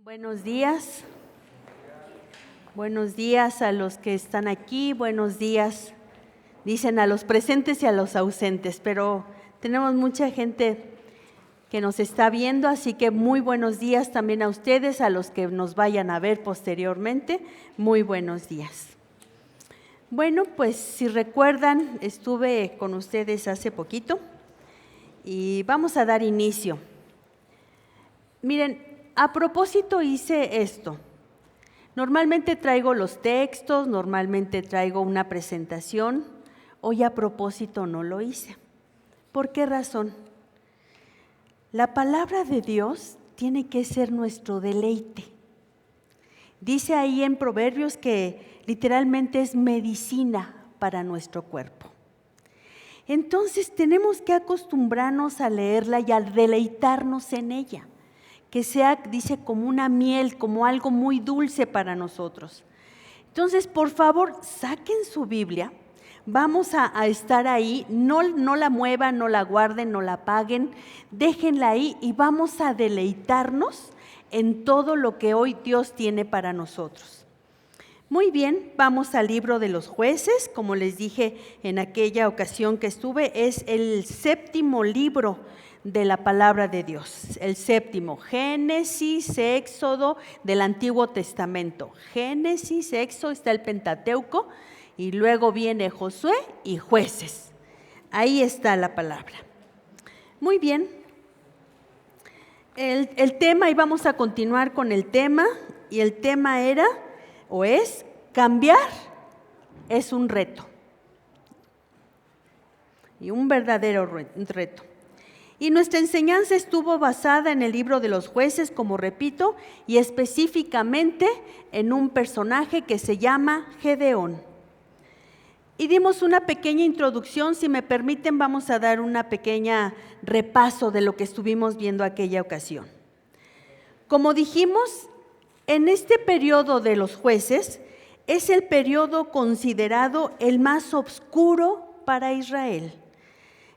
Buenos días. Buenos días a los que están aquí, buenos días, dicen a los presentes y a los ausentes, pero tenemos mucha gente que nos está viendo, así que muy buenos días también a ustedes, a los que nos vayan a ver posteriormente, muy buenos días. Bueno, pues si recuerdan, estuve con ustedes hace poquito y vamos a dar inicio. Miren, a propósito hice esto. Normalmente traigo los textos, normalmente traigo una presentación. Hoy a propósito no lo hice. ¿Por qué razón? La palabra de Dios tiene que ser nuestro deleite. Dice ahí en Proverbios que literalmente es medicina para nuestro cuerpo. Entonces tenemos que acostumbrarnos a leerla y a deleitarnos en ella. Que sea, dice, como una miel, como algo muy dulce para nosotros. Entonces, por favor, saquen su Biblia, vamos a estar ahí, no la muevan, no la guarden, no la apaguen, déjenla ahí y vamos a deleitarnos en todo lo que hoy Dios tiene para nosotros. Muy bien, vamos al libro de los Jueces, como les dije en aquella ocasión que estuve, es el séptimo libro de la palabra de Dios, el séptimo, Génesis, Éxodo del Antiguo Testamento. Génesis, Éxodo, está el Pentateuco y luego viene Josué y Jueces. Ahí está la palabra. Muy bien, el tema, y vamos a continuar con el tema, y el tema era, o es, cambiar es un reto. Y un verdadero reto. Y nuestra enseñanza estuvo basada en el libro de los Jueces, como repito, y específicamente en un personaje que se llama Gedeón. Y dimos una pequeña introducción, si me permiten vamos a dar una pequeña repaso de lo que estuvimos viendo aquella ocasión. Como dijimos, en este periodo de los jueces es el periodo considerado el más oscuro para Israel.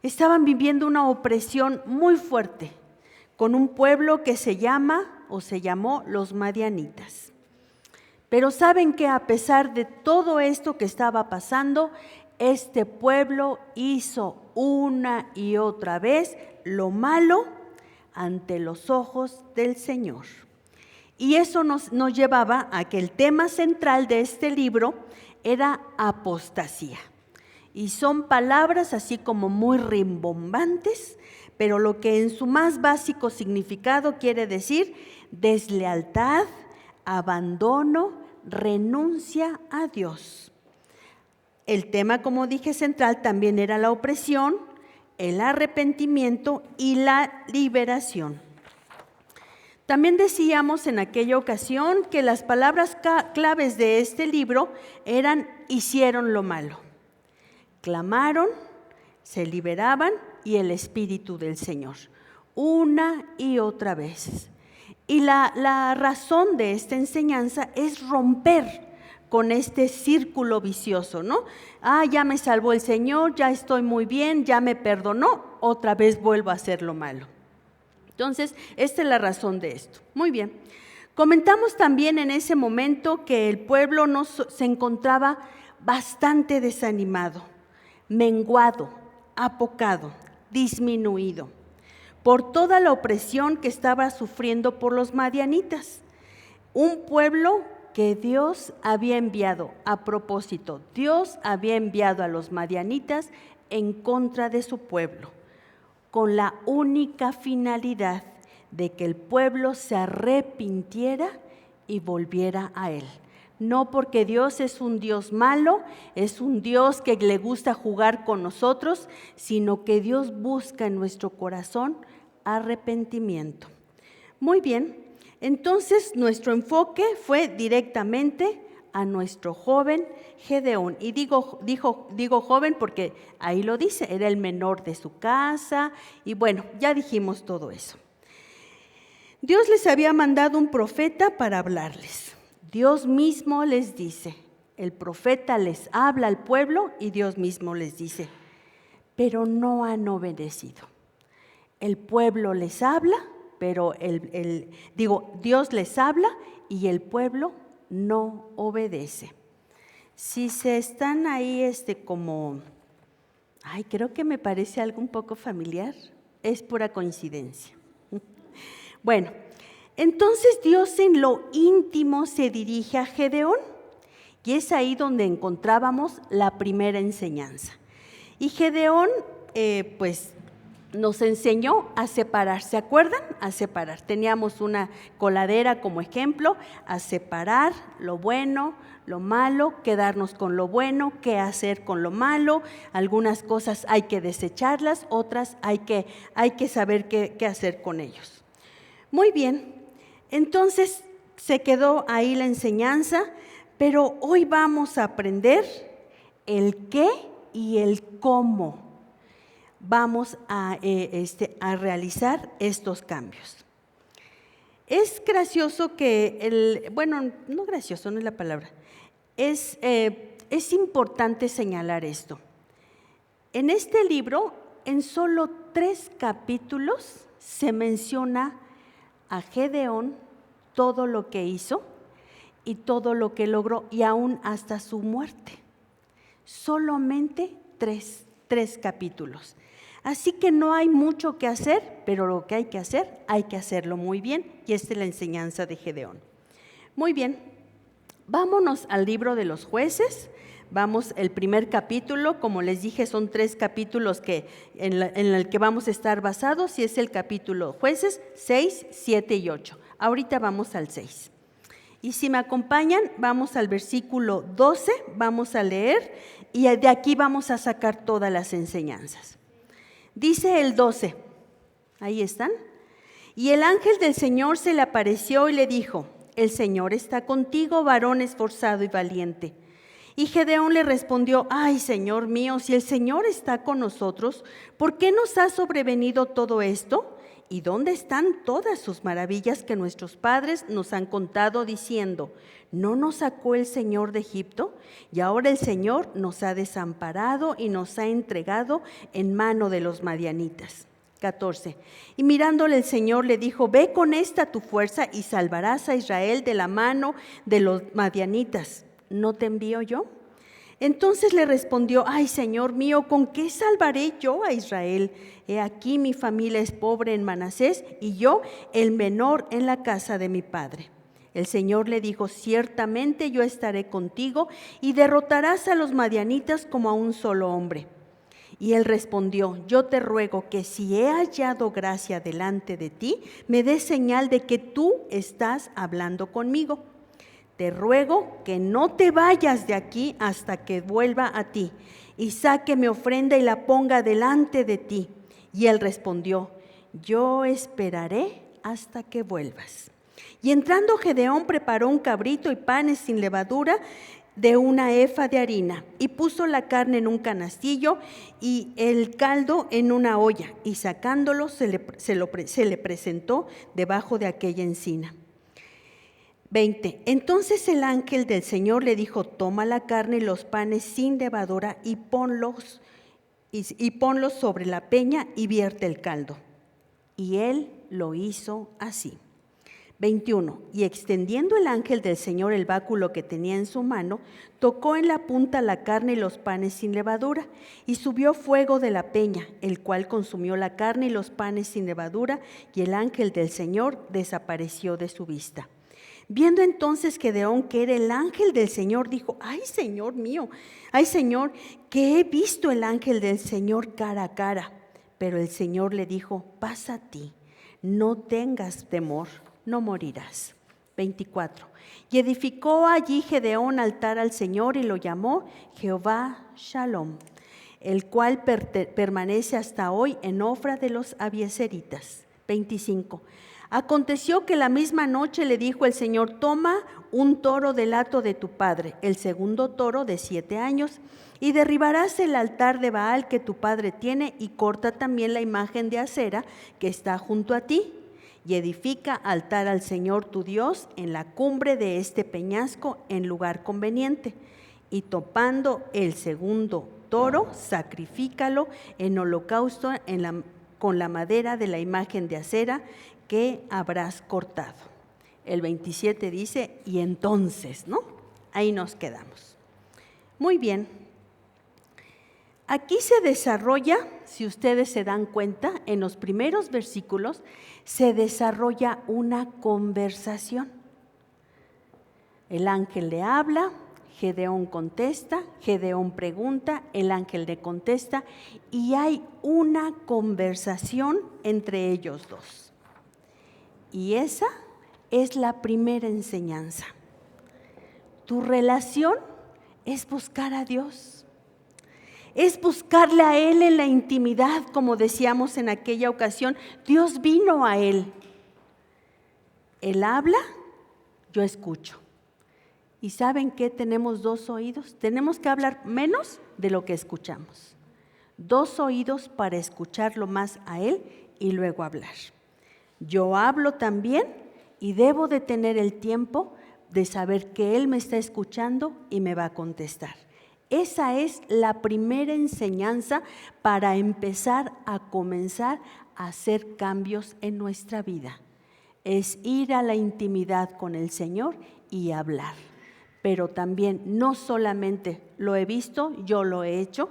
Estaban viviendo una opresión muy fuerte con un pueblo que se llama o se llamó los madianitas. Pero saben que a pesar de todo esto que estaba pasando, este pueblo hizo una y otra vez lo malo ante los ojos del Señor. Y eso nos llevaba a que el tema central de este libro era apostasía. Y son palabras así como muy rimbombantes, pero lo que en su más básico significado quiere decir deslealtad, abandono, renuncia a Dios. El tema, como dije, central también era la opresión, el arrepentimiento y la liberación. También decíamos en aquella ocasión que las palabras claves de este libro eran hicieron lo malo. Clamaron, se liberaban y el Espíritu del Señor, una y otra vez. Y la razón de esta enseñanza es romper con este círculo vicioso, ¿no? Ya me salvó el Señor, ya estoy muy bien, ya me perdonó, otra vez vuelvo a hacer lo malo. Entonces, esta es la razón de esto. Muy bien. Comentamos también en ese momento que el pueblo se encontraba bastante desanimado, menguado, apocado, disminuido, por toda la opresión que estaba sufriendo por los madianitas. Un pueblo que Dios había enviado, a propósito, Dios había enviado a los madianitas en contra de su pueblo, con la única finalidad de que el pueblo se arrepintiera y volviera a Él. No porque Dios es un Dios malo, es un Dios que le gusta jugar con nosotros, sino que Dios busca en nuestro corazón arrepentimiento. Muy bien, entonces nuestro enfoque fue directamente a nuestro joven Gedeón. Y digo joven porque ahí lo dice, era el menor de su casa y bueno, ya dijimos todo eso. Dios les había mandado un profeta para hablarles. Dios mismo les dice, el profeta les habla al pueblo y Dios mismo les dice, pero no han obedecido. El pueblo les habla, pero Dios les habla y el pueblo no obedece. Si se están ahí creo que me parece algo un poco familiar, es pura coincidencia. Bueno, entonces Dios en lo íntimo se dirige a Gedeón y es ahí donde encontrábamos la primera enseñanza. Y Gedeón, pues nos enseñó a separar, ¿se acuerdan? A separar. Teníamos una coladera como ejemplo, a separar lo bueno, lo malo, quedarnos con lo bueno, qué hacer con lo malo. Algunas cosas hay que desecharlas, otras hay que saber qué hacer con ellos. Muy bien, entonces se quedó ahí la enseñanza, pero hoy vamos a aprender el qué y el cómo vamos a realizar estos cambios. Es gracioso que, no gracioso, no es la palabra, es importante señalar esto. En este libro, en solo 3 capítulos, se menciona a Gedeón, todo lo que hizo y todo lo que logró, y aún hasta su muerte. Solamente 3 capítulos. Así que no hay mucho que hacer, pero lo que hay que hacerlo muy bien, y esta es la enseñanza de Gedeón. Muy bien, vámonos al libro de los Jueces. Vamos, el primer capítulo, como les dije, son 3 capítulos en el que vamos a estar basados, y es el capítulo Jueces 6, 7 y 8. Ahorita vamos al 6. Y si me acompañan, vamos al versículo 12, vamos a leer, y de aquí vamos a sacar todas las enseñanzas. Dice el 12, ahí están. Y el ángel del Señor se le apareció y le dijo: el Señor está contigo, varón esforzado y valiente. Y Gedeón le respondió: ay, Señor mío, si el Señor está con nosotros, ¿por qué nos ha sobrevenido todo esto? ¿Y dónde están todas sus maravillas que nuestros padres nos han contado diciendo: ¿no nos sacó el Señor de Egipto? Y ahora el Señor nos ha desamparado y nos ha entregado en mano de los madianitas. 14. Y mirándole el Señor le dijo: ve con esta tu fuerza y salvarás a Israel de la mano de los madianitas. ¿No te envío yo? Entonces le respondió: ay, Señor mío, ¿con qué salvaré yo a Israel? He aquí mi familia es pobre en Manasés y yo el menor en la casa de mi padre. El Señor le dijo: ciertamente yo estaré contigo y derrotarás a los madianitas como a un solo hombre. Y él respondió: yo te ruego que si he hallado gracia delante de ti, me des señal de que tú estás hablando conmigo. Te ruego que no te vayas de aquí hasta que vuelva a ti, y saque mi ofrenda y la ponga delante de ti. Y él respondió: yo esperaré hasta que vuelvas. Y entrando Gedeón preparó un cabrito y panes sin levadura de 1 efa de harina, y puso la carne en un canastillo y el caldo en una olla, y sacándolo se le presentó debajo de aquella encina. 20. Entonces el ángel del Señor le dijo: toma la carne y los panes sin levadura y ponlos sobre la peña y vierte el caldo. Y él lo hizo así. 21. Y extendiendo el ángel del Señor el báculo que tenía en su mano, tocó en la punta la carne y los panes sin levadura, y subió fuego de la peña, el cual consumió la carne y los panes sin levadura, y el ángel del Señor desapareció de su vista. Viendo entonces Gedeón que era el ángel del Señor, dijo: ay, Señor mío, ay, Señor, que he visto el ángel del Señor cara a cara. Pero el Señor le dijo: pasa a ti, no tengas temor, no morirás. 24. Y edificó allí Gedeón altar al Señor y lo llamó Jehová Shalom, el cual permanece hasta hoy en Ofra de los abiezeritas. 25. Aconteció que la misma noche le dijo el Señor: toma un toro del hato de tu padre, el segundo toro de 7 años, y derribarás el altar de Baal que tu padre tiene, y corta también la imagen de acera que está junto a ti, y edifica altar al Señor tu Dios en la cumbre de este peñasco en lugar conveniente. Y topando el segundo toro, sacrifícalo en holocausto con la madera de la imagen de acera ¿qué habrás cortado? El 27 dice, y entonces, ¿no? Ahí nos quedamos. Muy bien. Aquí se desarrolla, si ustedes se dan cuenta, en los primeros versículos, se desarrolla una conversación. El ángel le habla, Gedeón contesta, Gedeón pregunta, el ángel le contesta, y hay una conversación entre ellos dos. Y esa es la primera enseñanza. Tu relación es buscar a Dios. Es buscarle a Él en la intimidad, como decíamos en aquella ocasión. Dios vino a Él. Él habla, yo escucho. ¿Y saben qué? Tenemos 2 oídos. Tenemos que hablar menos de lo que escuchamos. 2 oídos para escucharlo más a Él y luego hablar. Yo hablo también y debo de tener el tiempo de saber que Él me está escuchando y me va a contestar. Esa es la primera enseñanza para empezar a comenzar a hacer cambios en nuestra vida. Es ir a la intimidad con el Señor y hablar. Pero también no solamente lo he visto, yo lo he hecho.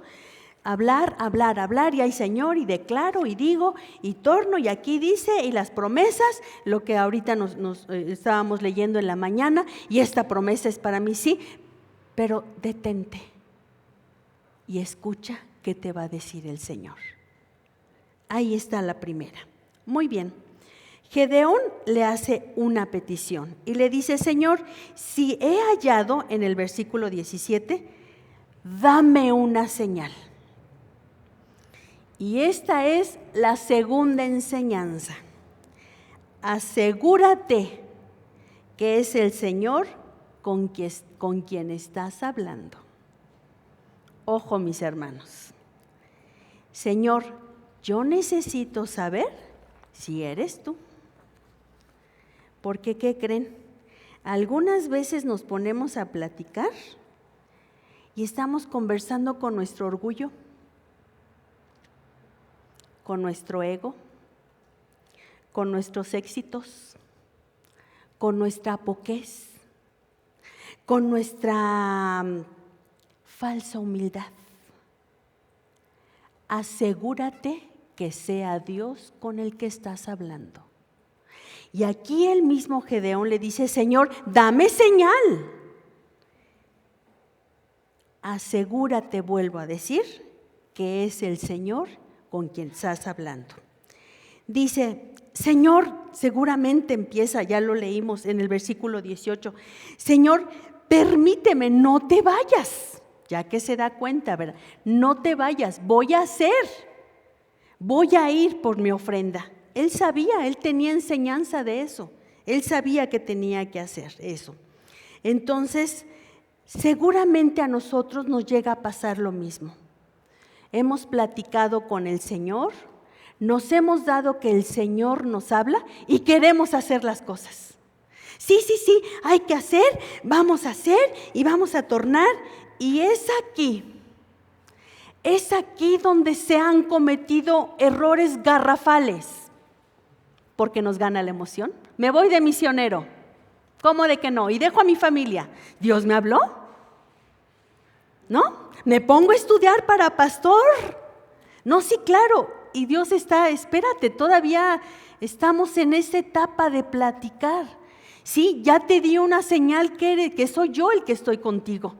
Hablar, hablar, hablar, y hay Señor, y declaro, y digo, y torno, y aquí dice, y las promesas, lo que ahorita nos estábamos leyendo en la mañana, y esta promesa es para mí, sí, pero detente y escucha qué te va a decir el Señor. Ahí está la primera. Muy bien. Gedeón le hace una petición y le dice, Señor, si he hallado, en el versículo 17, dame una señal. Y esta es la segunda enseñanza. Asegúrate que es el Señor con quien estás hablando. Ojo, mis hermanos. Señor, yo necesito saber si eres tú. Porque, ¿qué creen? Algunas veces nos ponemos a platicar y estamos conversando con nuestro orgullo, con nuestro ego, con nuestros éxitos, con nuestra poquez, con nuestra falsa humildad. Asegúrate que sea Dios con el que estás hablando. Y aquí el mismo Gedeón le dice, Señor, dame señal. Asegúrate, vuelvo a decir, que es el Señor con quien estás hablando. Dice, Señor, seguramente empieza, ya lo leímos en el versículo 18, Señor, permíteme, no te vayas, ya que se da cuenta, ¿verdad? No te vayas, voy a ir por mi ofrenda. Él sabía, él tenía enseñanza de eso, él sabía que tenía que hacer eso. Entonces, seguramente a nosotros nos llega a pasar lo mismo. Hemos platicado con el Señor, nos hemos dado que el Señor nos habla y queremos hacer las cosas. Sí, hay que hacer, vamos a hacer y vamos a tornar. Y es aquí donde se han cometido errores garrafales, porque nos gana la emoción. Me voy de misionero, ¿cómo de que no? Y dejo a mi familia. ¿Dios me habló? ¿No? ¿Me pongo a estudiar para pastor? No, sí, claro. Y Dios está, espérate, todavía estamos en esa etapa de platicar. Sí, ya te di una señal que soy yo el que estoy contigo.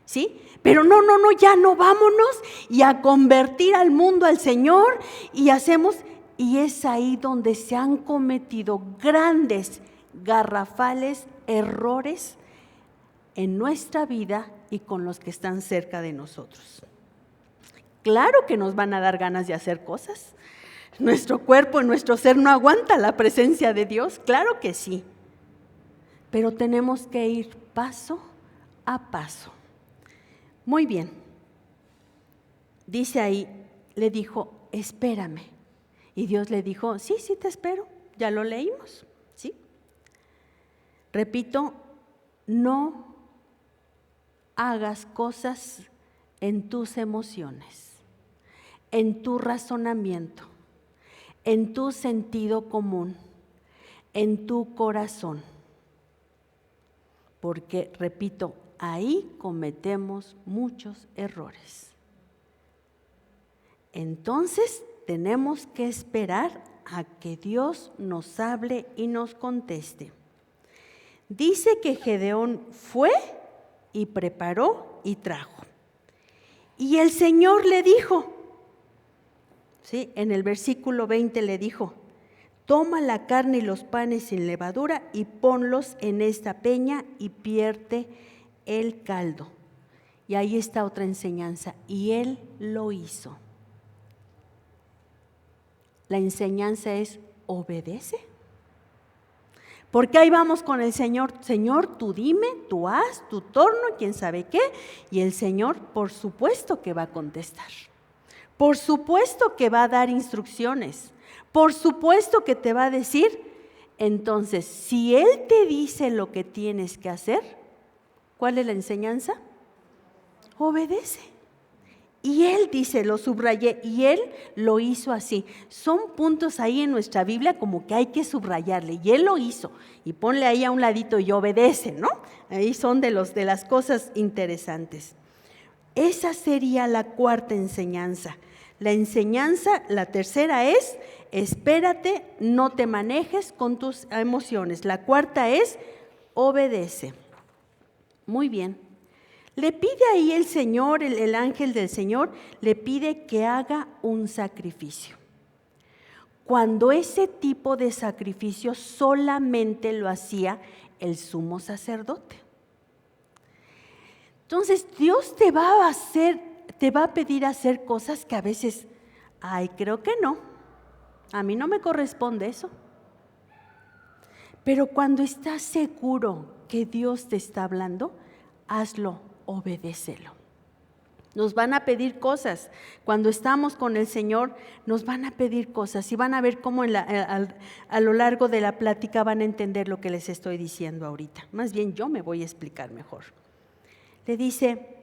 ¿Sí? Pero no, ya no, vámonos y a convertir al mundo al Señor y hacemos, y es ahí donde se han cometido grandes, garrafales errores en nuestra vida y con los que están cerca de nosotros. Claro que nos van a dar ganas de hacer cosas. Nuestro cuerpo, nuestro ser no aguanta la presencia de Dios, claro que sí. Pero tenemos que ir paso a paso. Muy bien. Dice ahí, le dijo, espérame. Y Dios le dijo, sí, te espero. Ya lo leímos, ¿sí? Repito, no hagas cosas en tus emociones, en tu razonamiento, en tu sentido común. en tu corazón. Porque, repito, ahí cometemos muchos errores. Entonces, tenemos que esperar a que Dios nos hable y nos conteste. Dice que Gedeón fue y preparó y trajo. Y el Señor le dijo, ¿sí? En el versículo 20 le dijo, toma la carne y los panes sin levadura y ponlos en esta peña y vierte el caldo. Y ahí está otra enseñanza. Y él lo hizo. La enseñanza es, obedece. Porque ahí vamos con el Señor. Señor, tú dime, tú haz, tú torno, quién sabe qué. Y el Señor, por supuesto que va a contestar. Por supuesto que va a dar instrucciones. Por supuesto que te va a decir. Entonces, si Él te dice lo que tienes que hacer, ¿cuál es la enseñanza? Obedece. Y Él dice, lo subrayé, y Él lo hizo así. Son puntos ahí en nuestra Biblia como que hay que subrayarle, y Él lo hizo. Y ponle ahí a un ladito y obedece, ¿no? Ahí son de las cosas interesantes. Esa sería la cuarta enseñanza. La tercera es, espérate, no te manejes con tus emociones. La cuarta es, obedece. Muy bien. Le pide ahí el Señor, el ángel del Señor, le pide que haga un sacrificio. Cuando ese tipo de sacrificio solamente lo hacía el sumo sacerdote. Entonces Dios te va a pedir hacer cosas que a veces, creo que no, a mí no me corresponde eso. Pero cuando estás seguro que Dios te está hablando, hazlo. Obedécelo. Nos van a pedir cosas. Cuando estamos con el Señor, nos van a pedir cosas y van a ver cómo a lo largo de la plática van a entender lo que les estoy diciendo ahorita. Más bien yo me voy a explicar mejor. Le dice,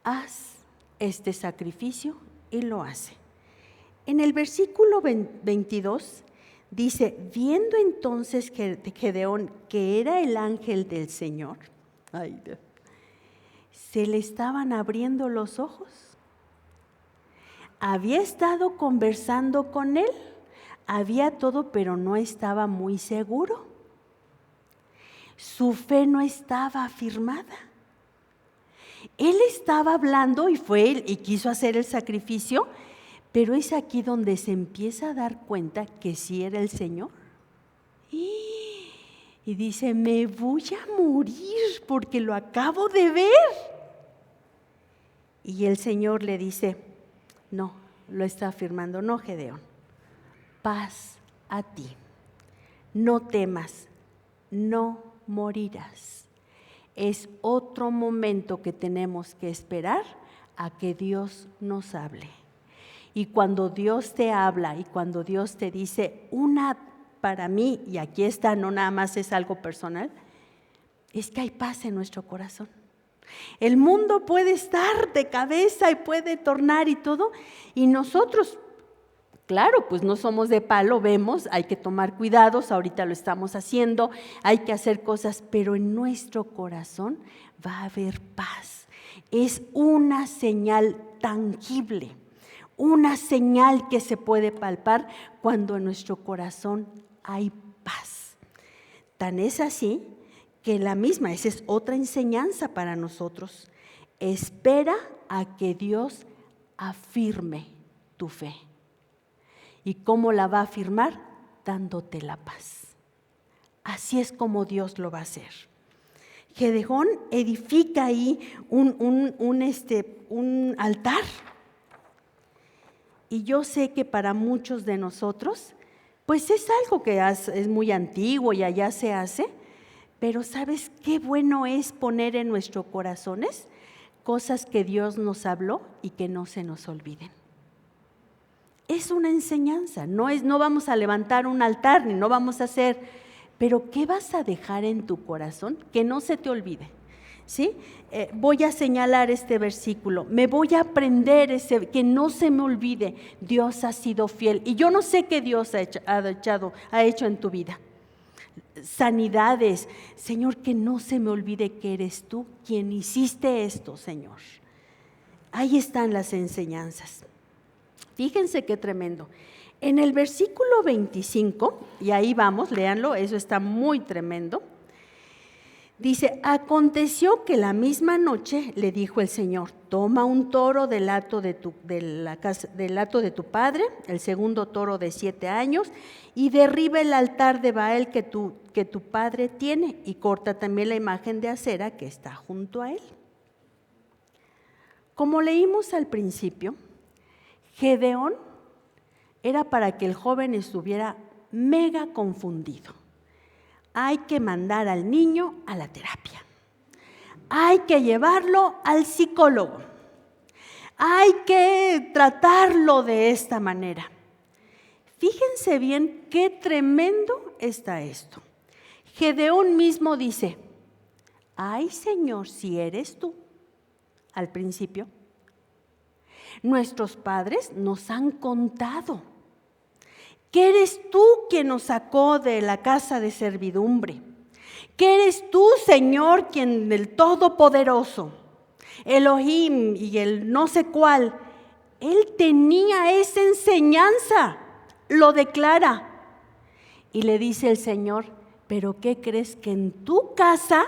haz este sacrificio y lo hace. En el versículo 22 dice, viendo entonces Gedeón que era el ángel del Señor, se le estaban abriendo los ojos. Había estado conversando con él, había todo, pero no estaba muy seguro. Su fe no estaba afirmada. Él estaba hablando y fue él y quiso hacer el sacrificio, pero es aquí donde se empieza a dar cuenta que sí era el Señor. Y dice, me voy a morir porque lo acabo de ver. Y el Señor le dice, no, lo está afirmando, no, Gedeón, paz a ti, no temas, no morirás. Es otro momento que tenemos que esperar a que Dios nos hable. Y cuando Dios te habla y cuando Dios te dice para mí, y aquí está, no nada más es algo personal, es que hay paz en nuestro corazón. El mundo puede estar de cabeza y puede tornar y todo, y nosotros, claro, pues no somos de palo, vemos, hay que tomar cuidados, ahorita lo estamos haciendo, hay que hacer cosas, pero en nuestro corazón va a haber paz. Es una señal tangible, una señal que se puede palpar cuando en nuestro corazón hay paz. Tan es así que esa es otra enseñanza para nosotros. Espera a que Dios afirme tu fe. ¿Y cómo la va a afirmar? Dándote la paz. Así es como Dios lo va a hacer. Gedeón edifica ahí un altar. Y yo sé que para muchos de nosotros, pues es algo que es muy antiguo y allá se hace, pero ¿sabes qué bueno es poner en nuestros corazones cosas que Dios nos habló y que no se nos olviden? Es una enseñanza, no vamos a levantar un altar ni no vamos a hacer, pero ¿qué vas a dejar en tu corazón que no se te olvide? ¿Sí? Voy a señalar este versículo, me voy a aprender que no se me olvide, Dios ha sido fiel y yo no sé qué Dios ha hecho en tu vida. sanidades. Señor, que no se me olvide que eres tú quien hiciste esto, Señor. Ahí están las enseñanzas. Fíjense qué tremendo. En el versículo 25, y ahí vamos, léanlo, eso está muy tremendo. Dice, aconteció que la misma noche le dijo el Señor, toma un toro del hato de tu padre, el segundo toro de 7 años, y derriba el altar de Baal que tu padre tiene, y corta también la imagen de acera que está junto a él. Como leímos al principio, Gedeón era para que el joven estuviera mega confundido. Hay que mandar al niño a la terapia. Hay que llevarlo al psicólogo. Hay que tratarlo de esta manera. Fíjense bien qué tremendo está esto. Gedeón mismo dice, ay Señor, si eres tú, al principio, nuestros padres nos han contado que eres tú quien nos sacó de la casa de servidumbre, que eres tú, Señor, quien el Todopoderoso, Elohim y el no sé cuál, él tenía esa enseñanza, lo declara. Y le dice el Señor, ¿pero qué crees? Que en tu casa,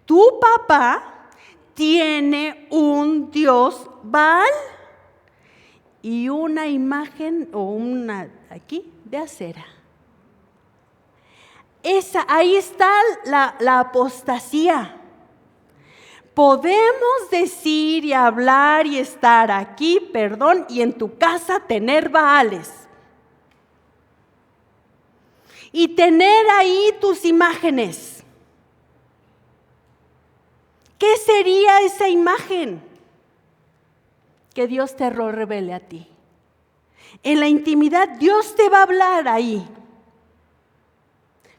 tu papá tiene un Dios Baal y una imagen o una aquí de acera. Ahí está la apostasía. Podemos decir y hablar y estar aquí, perdón, y en tu casa tener Baales. Y tener ahí tus imágenes. ¿Qué sería esa imagen? Que Dios te lo revele a ti. En la intimidad Dios te va a hablar ahí.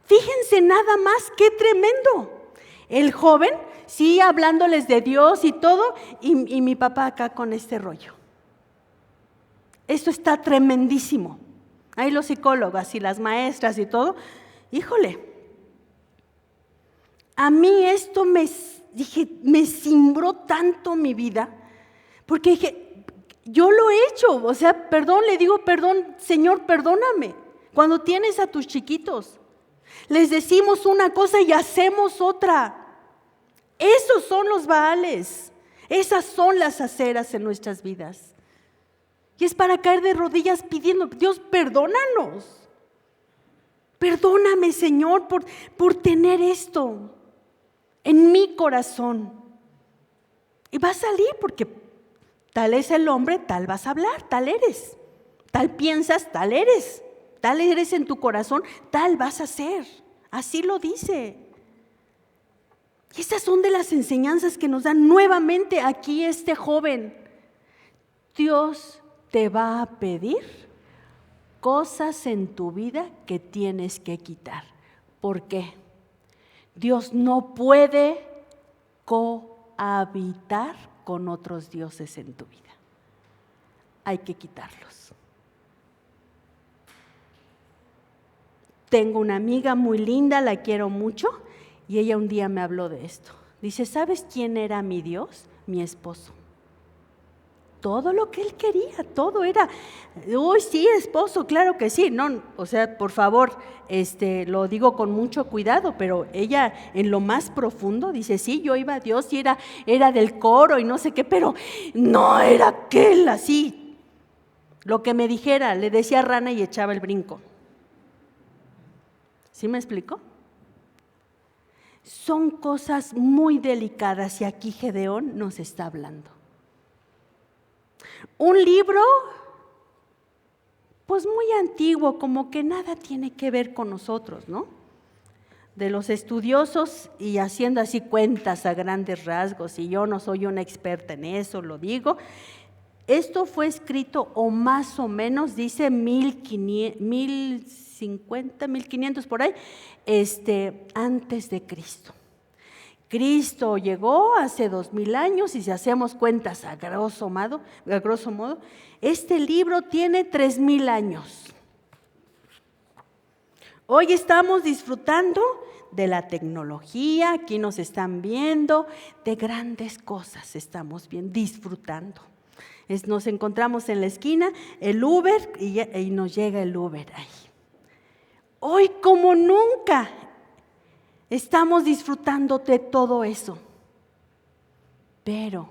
Fíjense nada más, qué tremendo. El joven, sí, hablándoles de Dios y todo, y mi papá acá con este rollo. Esto está tremendísimo. Ahí los psicólogas y las maestras y todo, híjole. A mí esto me cimbró tanto mi vida, porque dije, yo lo he hecho, o sea, perdón, le digo perdón, Señor, perdóname. Cuando tienes a tus chiquitos, les decimos una cosa y hacemos otra. Esos son los Baales, esas son las aceras en nuestras vidas. Y es para caer de rodillas pidiendo, Dios, perdónanos. Perdóname, Señor, por tener esto en mi corazón. Y va a salir porque tal es el hombre, tal vas a hablar, tal eres. Tal piensas, tal eres en tu corazón, tal vas a ser. Así lo dice. Y estas son de las enseñanzas que nos dan nuevamente aquí este joven. Dios te va a pedir cosas en tu vida que tienes que quitar. ¿Por qué? Dios no puede cohabitar con otros dioses en tu vida. Hay que quitarlos. Tengo una amiga muy linda, la quiero mucho, y ella un día me habló de esto. Dice, ¿sabes quién era mi Dios? Mi esposo. Todo lo que él quería, todo era, uy, sí, esposo, claro que sí. No, o sea, por favor, lo digo con mucho cuidado, pero ella en lo más profundo dice, sí, yo iba a Dios y era del coro y no sé qué, pero no era aquel así. Lo que me dijera, le decía rana y echaba el brinco. ¿Sí me explico? Son cosas muy delicadas y aquí Gedeón nos está hablando. Un libro, pues muy antiguo, como que nada tiene que ver con nosotros, ¿no? De los estudiosos y haciendo así cuentas a grandes rasgos, y yo no soy una experta en eso, lo digo. Esto fue escrito o más o menos, dice 1050, 1500 por ahí, antes de Cristo. Cristo llegó hace 2000 años y si hacemos cuentas a grosso modo, este libro tiene 3000 años. Hoy estamos disfrutando de la tecnología, aquí nos están viendo, de grandes cosas estamos bien, disfrutando. Nos encontramos en la esquina, el Uber, y nos llega el Uber ahí. Hoy como nunca estamos disfrutando de todo eso. Pero,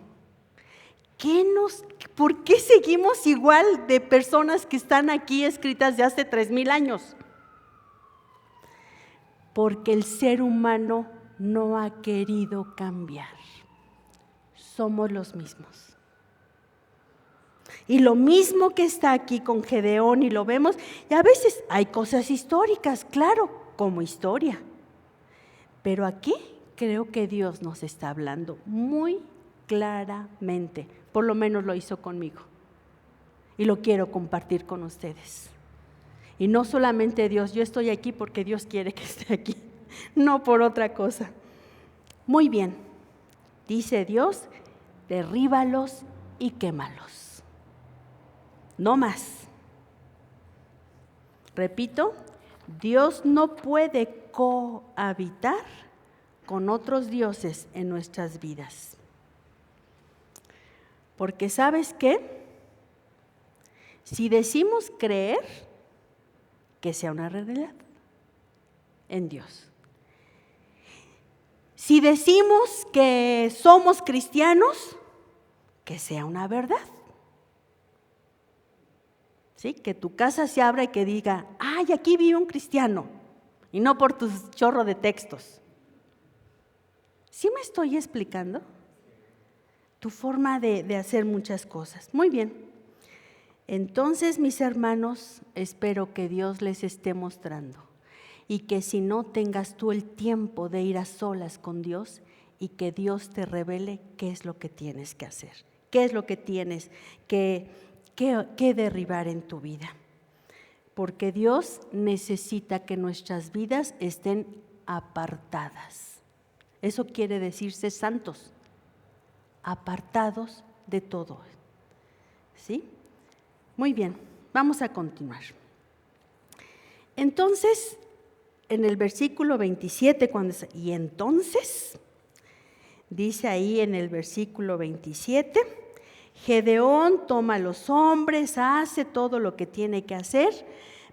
¿por qué seguimos igual de personas que están aquí escritas de hace 3,000 años? Porque el ser humano no ha querido cambiar. Somos los mismos. Y lo mismo que está aquí con Gedeón y lo vemos, y a veces hay cosas históricas, claro, como historia. Pero aquí creo que Dios nos está hablando muy claramente, por lo menos lo hizo conmigo. Y lo quiero compartir con ustedes. Y no solamente Dios, yo estoy aquí porque Dios quiere que esté aquí, no por otra cosa. Muy bien, dice Dios, derríbalos y quémalos. No más. Repito, Dios no puede cohabitar con otros dioses en nuestras vidas. Porque ¿sabes qué? Si decimos creer, que sea una realidad en Dios. Si decimos que somos cristianos, que sea una verdad. ¿Sí? Que tu casa se abra y que diga, ¡ay, aquí vive un cristiano! Y no por tu chorro de textos. ¿Sí me estoy explicando? Tu forma de hacer muchas cosas. Muy bien. Entonces, mis hermanos, espero que Dios les esté mostrando y que si no tengas tú el tiempo de ir a solas con Dios y que Dios te revele qué es lo que tienes que hacer, qué es lo que tienes que derribar en tu vida. Porque Dios necesita que nuestras vidas estén apartadas. Eso quiere decirse santos, apartados de todo. ¿Sí? Muy bien, vamos a continuar. Entonces, en el versículo 27, y entonces, dice ahí en el versículo 27, Gedeón toma a los hombres, hace todo lo que tiene que hacer,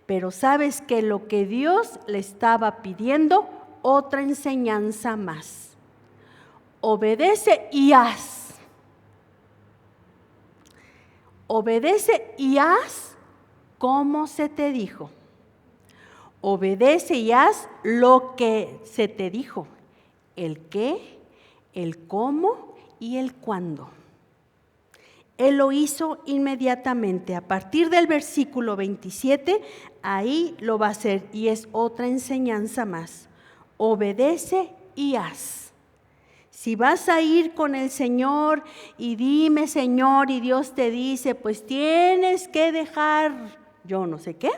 pero sabes que lo que Dios le estaba pidiendo, otra enseñanza más. Obedece y haz. Obedece y haz como se te dijo. Obedece y haz lo que se te dijo. El qué, el cómo y el cuándo. Él lo hizo inmediatamente. A partir del versículo 27, ahí lo va a hacer y es otra enseñanza más. Obedece y haz. Si vas a ir con el Señor y dime, Señor, y Dios te dice, pues tienes que dejar, yo no sé qué,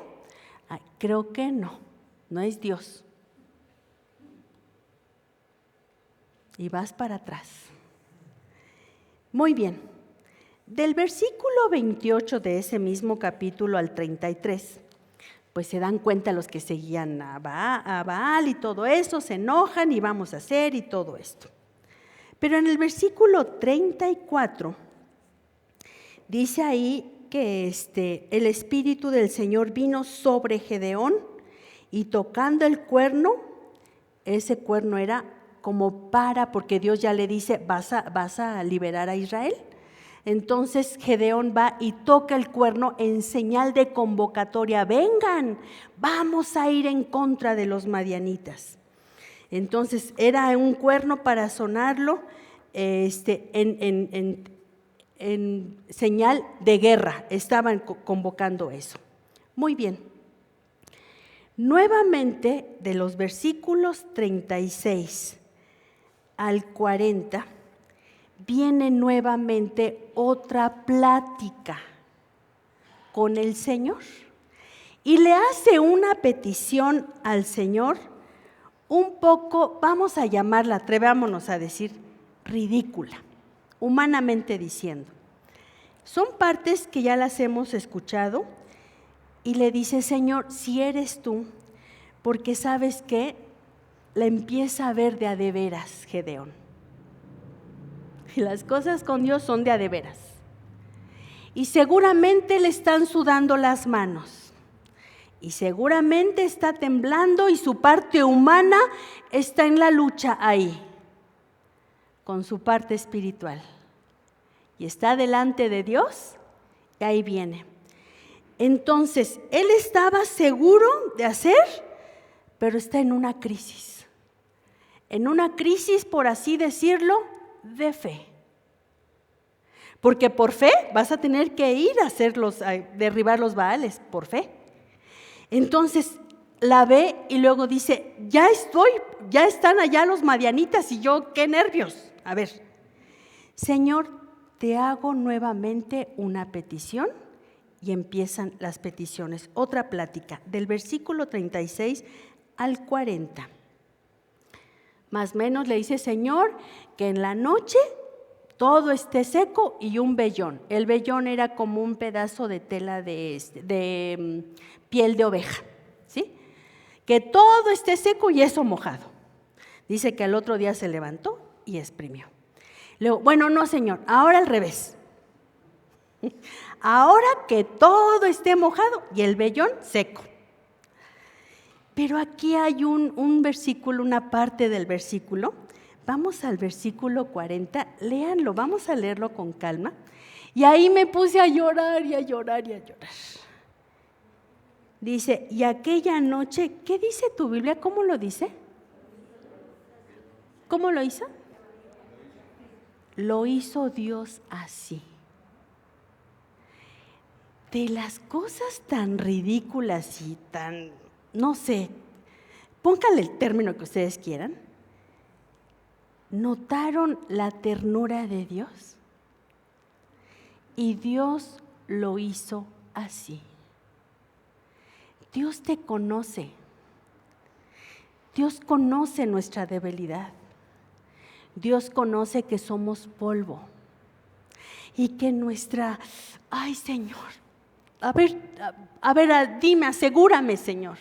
creo que no es Dios. Y vas para atrás. Muy bien. Del versículo 28 de ese mismo capítulo al 33, pues se dan cuenta los que seguían a Baal y todo eso, se enojan y vamos a hacer y todo esto. Pero en el versículo 34 dice ahí que el Espíritu del Señor vino sobre Gedeón y tocando el cuerno, ese cuerno era como porque Dios ya le dice, vas a liberar a Israel. Entonces Gedeón va y toca el cuerno en señal de convocatoria. Vengan, vamos a ir en contra de los madianitas. Entonces era un cuerno para sonarlo en señal de guerra. Estaban convocando eso. Muy bien. Nuevamente de los versículos 36 al 40 viene nuevamente otra plática con el Señor y le hace una petición al Señor un poco, vamos a llamarla, atrevámonos a decir, ridícula, humanamente diciendo. Son partes que ya las hemos escuchado y le dice, Señor, si eres tú, Porque ¿sabes qué? La empieza a ver de a de veras, Gedeón. Y las cosas con Dios son de a de veras. Y seguramente le están sudando las manos. Y seguramente está temblando y su parte humana está en la lucha ahí, con su parte espiritual. Y está delante de Dios y ahí viene. Entonces, él estaba seguro de hacer, pero está en una crisis. En una crisis, por así decirlo, de fe. Porque por fe vas a tener que ir a derribar los Baales, por fe. Entonces la ve y luego dice, ya están allá los madianitas y yo, qué nervios. A ver, Señor, te hago nuevamente una petición. Y empiezan las peticiones. Otra plática, del versículo 36 al 40. Más o menos le dice, Señor, que en la noche todo esté seco y un vellón. El vellón era como un pedazo de tela de piel de oveja, ¿sí? Que todo esté seco y eso mojado. Dice que al otro día se levantó y exprimió. Luego, bueno, no, Señor, ahora al revés. Ahora que todo esté mojado y el vellón seco. Pero aquí hay un versículo, una parte del versículo. Vamos al versículo 40, léanlo, vamos a leerlo con calma. Y ahí me puse a llorar y a llorar y a llorar. Dice, y aquella noche, ¿qué dice tu Biblia? ¿Cómo lo dice? ¿Cómo lo hizo? Lo hizo Dios así. De las cosas tan ridículas y tan, no sé, pónganle el término que ustedes quieran, ¿notaron la ternura de Dios? Y Dios lo hizo así. Dios te conoce. Dios conoce nuestra debilidad. Dios conoce que somos polvo. Y que ay Señor, a ver, dime, asegúrame, Señor.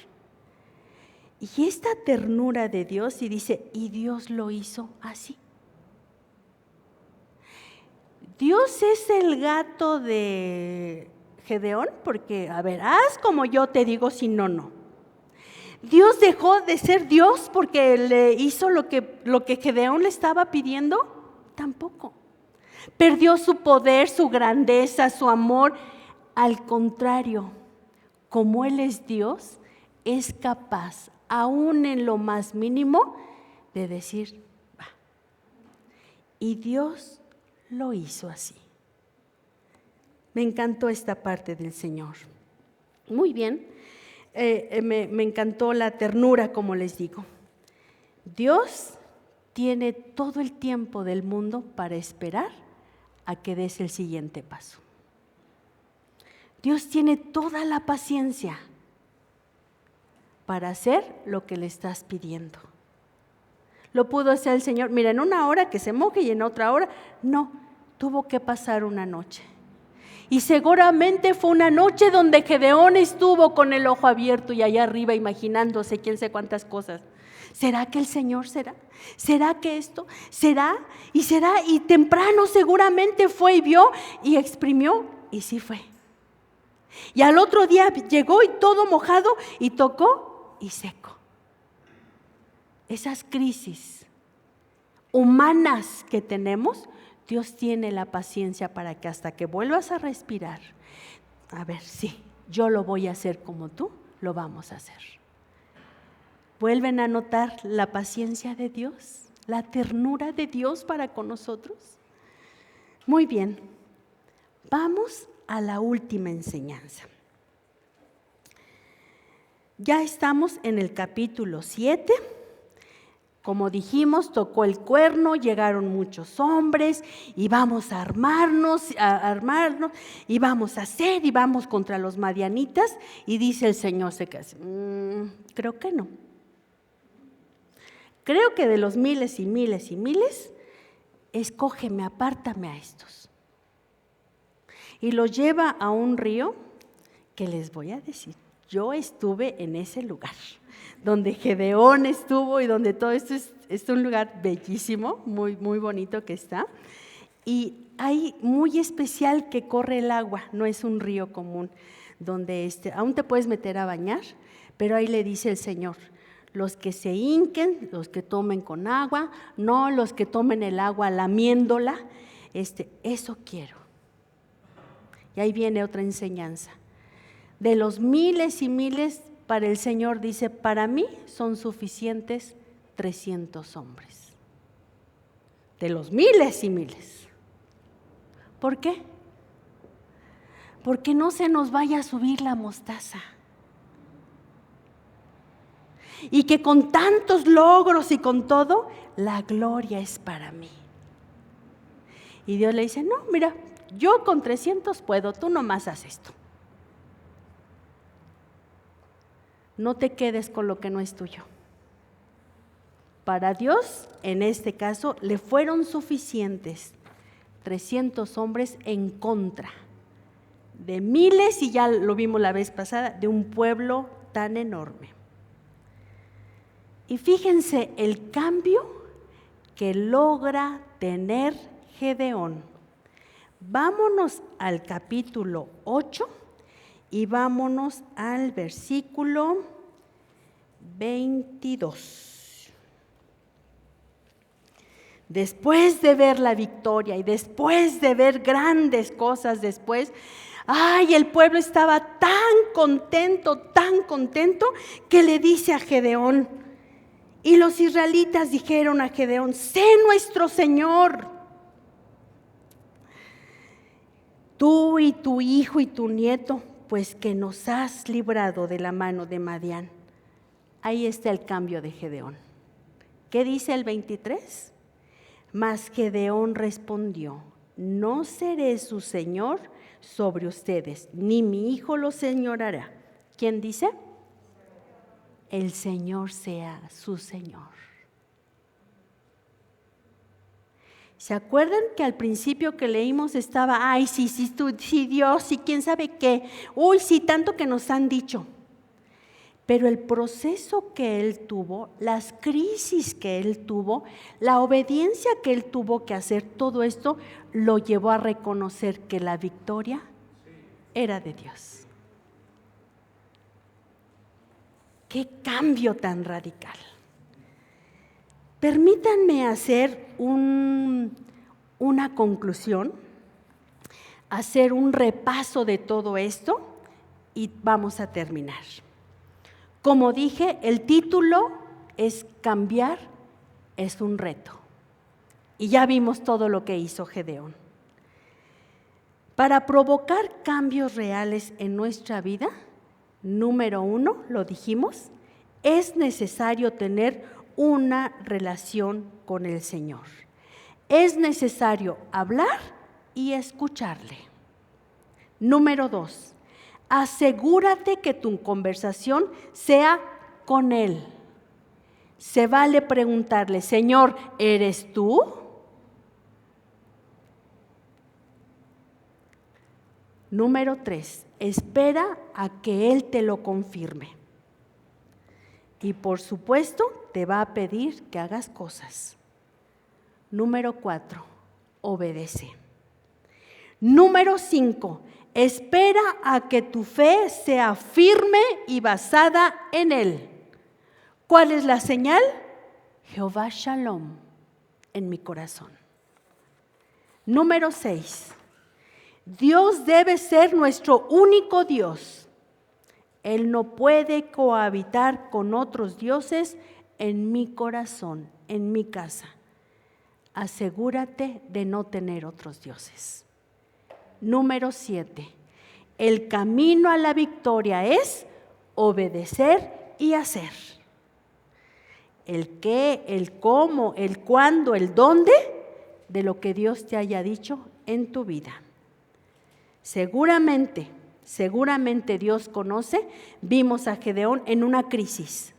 Y esta ternura de Dios, y dice, y Dios lo hizo así. Dios es el gato de Gedeón, porque, a ver, haz como yo te digo, si no, no. Dios dejó de ser Dios porque le hizo lo que Gedeón le estaba pidiendo, tampoco. Perdió su poder, su grandeza, su amor. Al contrario, como Él es Dios, es capaz, aún en lo más mínimo, de decir, va. Y Dios lo hizo así. Me encantó esta parte del Señor. Muy bien, me encantó la ternura, como les digo. Dios tiene todo el tiempo del mundo para esperar a que des el siguiente paso. Dios tiene toda la paciencia para hacer lo que le estás pidiendo. Lo pudo hacer el Señor, mira, en una hora que se moje y en otra hora, no, tuvo que pasar una noche. Y seguramente fue una noche donde Gedeón estuvo con el ojo abierto y allá arriba imaginándose quién sé cuántas cosas. ¿Será que el Señor será? ¿Será que esto? ¿Será? Y será, y temprano seguramente fue y vio y exprimió, y sí fue. Y al otro día llegó y todo mojado y tocó y seco. Esas crisis humanas que tenemos, Dios tiene la paciencia para que hasta que vuelvas a respirar, a ver, sí, yo lo voy a hacer como tú, lo vamos a hacer. ¿Vuelven a notar la paciencia de Dios, la ternura de Dios para con nosotros? Muy bien, vamos a la última enseñanza. Ya estamos en el capítulo 7. Como dijimos, tocó el cuerno, llegaron muchos hombres y vamos a armarnos y vamos a hacer y vamos contra los madianitas. Y dice el Señor, creo que no. Creo que de los miles y miles y miles, escógeme, apártame a estos. Y los lleva a un río que les voy a decir, yo estuve en ese lugar donde Gedeón estuvo y donde todo esto es un lugar bellísimo, muy, muy bonito que está. Y hay muy especial que corre el agua, no es un río común, donde aún te puedes meter a bañar, pero ahí le dice el Señor, los que se hinquen, los que tomen con agua, no los que tomen el agua lamiéndola, eso quiero. Y ahí viene otra enseñanza. De los miles y miles, para el Señor dice, para mí son suficientes 300 hombres. De los miles y miles. ¿Por qué? Porque no se nos vaya a subir la mostaza. Y que con tantos logros y con todo, la gloria es para mí. Y Dios le dice, no, mira, yo con 300 puedo, tú nomás haz esto. No te quedes con lo que no es tuyo. Para Dios, en este caso, le fueron suficientes 300 hombres en contra de miles, y ya lo vimos la vez pasada, de un pueblo tan enorme. Y fíjense el cambio que logra tener Gedeón. Vámonos al capítulo 8 y vámonos al versículo 22. Después de ver la victoria y después de ver grandes cosas después, el pueblo estaba tan contento, que le dice a Gedeón, y los israelitas dijeron a Gedeón, sé nuestro Señor, tú y tu hijo y tu nieto, pues que nos has librado de la mano de Madián. Ahí está el cambio de Gedeón. ¿Qué dice el 23? Mas Gedeón respondió, no seré su señor sobre ustedes, ni mi hijo lo señorará. ¿Quién dice? El Señor sea su Señor. ¿Se acuerdan que al principio que leímos estaba, sí, Dios, y quién sabe qué? Sí, tanto que nos han dicho. Pero el proceso que él tuvo, las crisis que él tuvo, la obediencia que él tuvo que hacer, todo esto lo llevó a reconocer que la victoria era de Dios. ¡Qué cambio tan radical! Permítanme hacer una conclusión, hacer un repaso de todo esto y vamos a terminar. Como dije, el título es Cambiar es un reto. Y ya vimos todo lo que hizo Gedeón. Para provocar cambios reales en nuestra vida, número 1, lo dijimos, es necesario tener una relación con el Señor. Es necesario hablar y escucharle. Número 2, asegúrate que tu conversación sea con Él. Se vale preguntarle, Señor, ¿eres tú? Número 3, espera a que Él te lo confirme. Y por supuesto, te va a pedir que hagas cosas. Número 4, obedece. Número 5, espera a que tu fe sea firme y basada en Él. ¿Cuál es la señal? Jehová Shalom en mi corazón. Número 6, Dios debe ser nuestro único Dios. Él no puede cohabitar con otros dioses en mi corazón, en mi casa. Asegúrate de no tener otros dioses. Número 7, el camino a la victoria es obedecer y hacer. El qué, el cómo, el cuándo, el dónde de lo que Dios te haya dicho en tu vida. Seguramente Dios conoce, vimos a Gedeón en una crisis,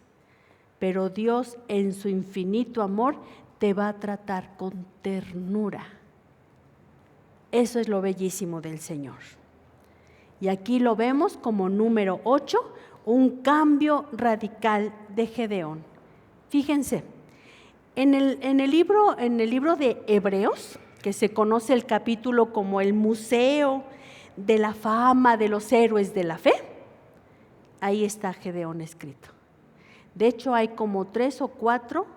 pero Dios en su infinito amor te va a tratar con ternura. Eso es lo bellísimo del Señor. Y aquí lo vemos como número 8, un cambio radical de Gedeón. Fíjense, en el libro de Hebreos, que se conoce el capítulo como el Museo de la Fama de los Héroes de la Fe, ahí está Gedeón escrito. De hecho, hay como 3 o 4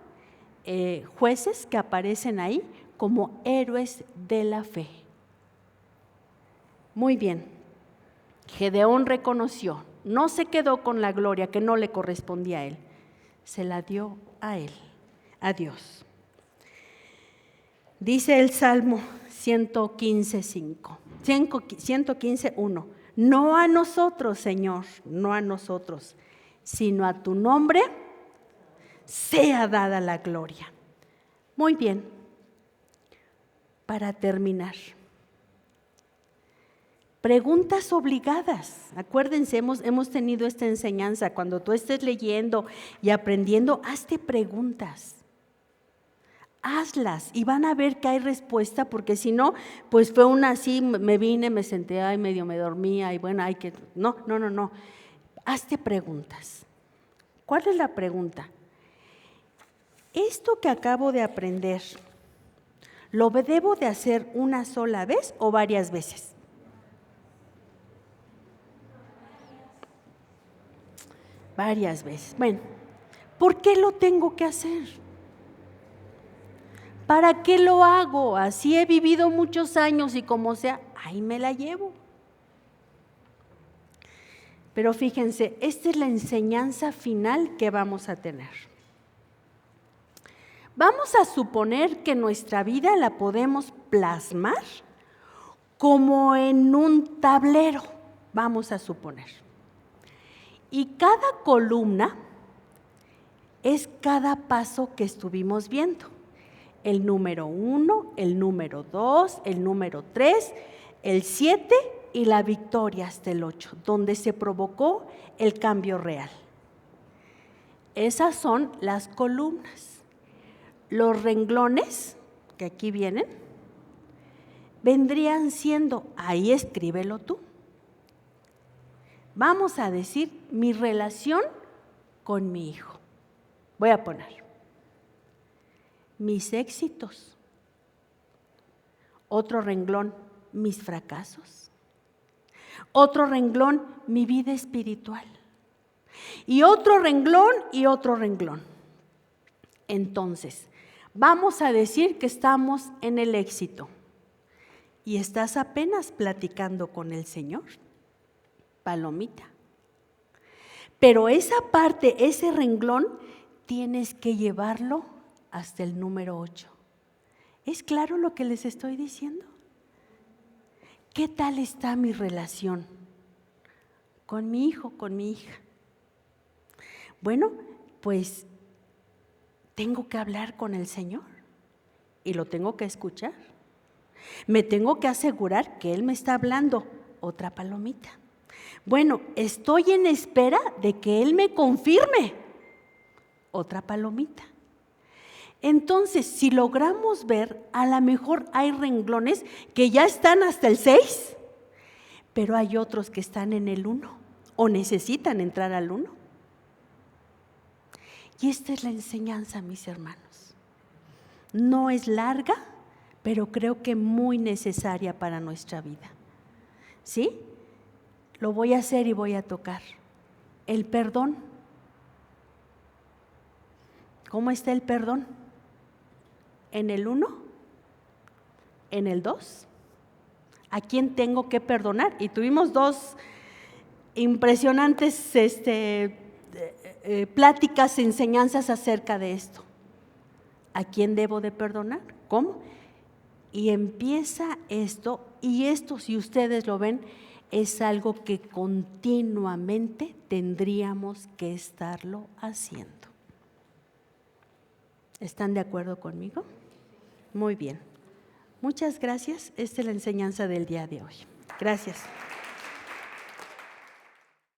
jueces que aparecen ahí como héroes de la fe. Muy bien, Gedeón reconoció, no se quedó con la gloria que no le correspondía a él, se la dio a él, a Dios. Dice el Salmo 115:1, no a nosotros, Señor, no a nosotros, sino a tu nombre sea dada la gloria. Muy bien, para terminar, preguntas obligadas. Acuérdense, hemos tenido esta enseñanza. Cuando tú estés leyendo y aprendiendo, hazte preguntas. Hazlas y van a ver que hay respuesta, porque si no, pues fue una así, me vine, me senté, ay, medio me dormía y bueno, hay que… No. Hazte preguntas. ¿Cuál es la pregunta? ¿Esto que acabo de aprender, lo debo de hacer una sola vez o varias veces? Varias veces. Bueno, ¿por qué lo tengo que hacer? ¿Para qué lo hago? Así he vivido muchos años y como sea, ahí me la llevo. Pero fíjense, esta es la enseñanza final que vamos a tener. Vamos a suponer que nuestra vida la podemos plasmar como en un tablero, vamos a suponer. Y cada columna es cada paso que estuvimos viendo. El número 1, el número 2, el número 3, el 7 y la victoria hasta el 8, donde se provocó el cambio real. Esas son las columnas. Los renglones, que aquí vienen, vendrían siendo, ahí escríbelo tú. Vamos a decir mi relación con mi hijo. Voy a poner mis éxitos. Otro renglón, mis fracasos. Otro renglón, mi vida espiritual. Y otro renglón y otro renglón. Entonces, vamos a decir que estamos en el éxito y estás apenas platicando con el Señor. Palomita. Pero esa parte, ese renglón, tienes que llevarlo hasta el número 8. ¿Es claro lo que les estoy diciendo? ¿Qué tal está mi relación con mi hijo, con mi hija? Bueno, pues tengo que hablar con el Señor y lo tengo que escuchar. Me tengo que asegurar que Él me está hablando. Otra palomita. Bueno, estoy en espera de que Él me confirme. Otra palomita. Entonces, si logramos ver, a lo mejor hay renglones que ya están hasta el 6, pero hay otros que están en el 1 o necesitan entrar al 1. Y esta es la enseñanza, mis hermanos. No es larga, pero creo que muy necesaria para nuestra vida. ¿Sí? Lo voy a hacer y voy a tocar. El perdón. ¿Cómo está el perdón? ¿En el 1? ¿En el 2? ¿A quién tengo que perdonar? Y tuvimos 2 impresionantes pláticas, enseñanzas acerca de esto. ¿A quién debo de perdonar? ¿Cómo? Y empieza esto, y esto, si ustedes lo ven, es algo que continuamente tendríamos que estarlo haciendo. ¿Están de acuerdo conmigo? Muy bien. Muchas gracias. Esta es la enseñanza del día de hoy. Gracias.